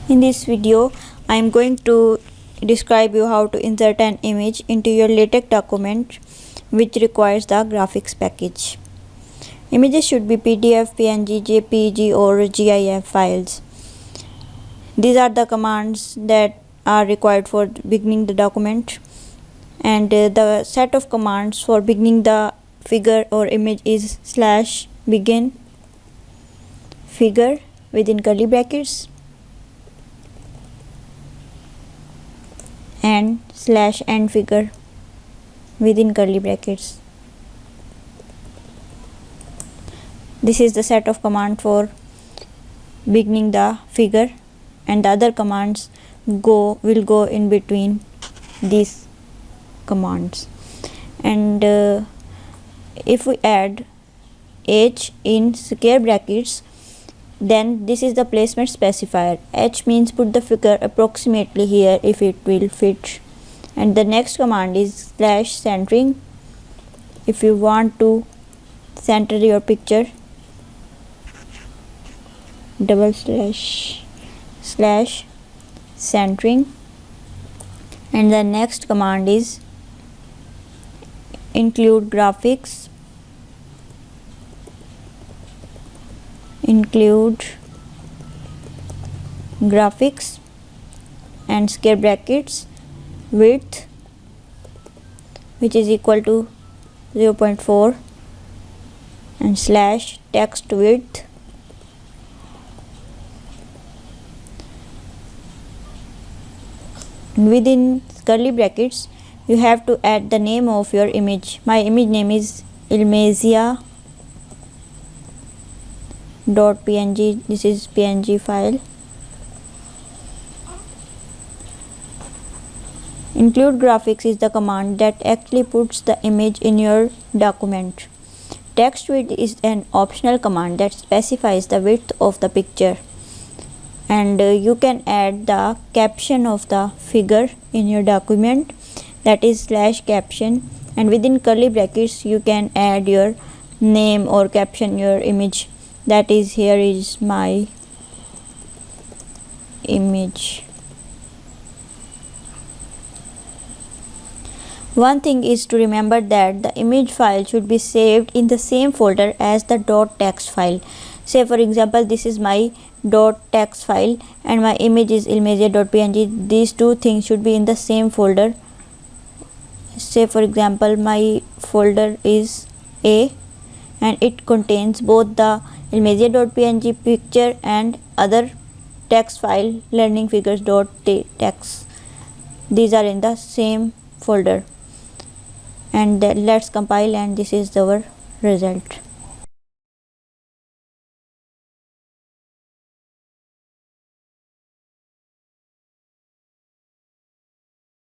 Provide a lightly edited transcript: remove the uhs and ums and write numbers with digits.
In this video, I am going to describe you how to insert an image into your LaTeX document which requires the graphics package. Images should be PDF, PNG, JPG or GIF files. These are the commands that are required for beginning the document, and the set of commands for beginning the figure or image is /begin figure within curly brackets and /end figure within curly brackets. This is the set of command for beginning the figure, and the other commands will go in between these commands. And if we add h in square brackets, then this is the placement specifier. H means put the figure approximately here if it will fit. And the next command is /centering. If you want to center your picture, /centering. And the next command is include graphics. And square brackets width, which is equal to 0.4, and /text width, and within curly brackets you have to add the name of your image. My image name is ilmazia.png. this is PNG file. Include graphics is the command that actually puts the image in your document. Text width is an optional command that specifies the width of the picture, and you can add the caption of the figure in your document, that is /caption, and within curly brackets you can add your name or caption your image, that is here is my image. One thing is to remember that the image file should be saved in the same folder as the .text file. Say for example, this is my .text file and my image is ilmazia.png. These two things should be in the same folder. Say for example, my folder is A and it contains both the ilmazia.png picture and other text file learningfigures.txt. These are in the same folder. And let's compile, and this is our result.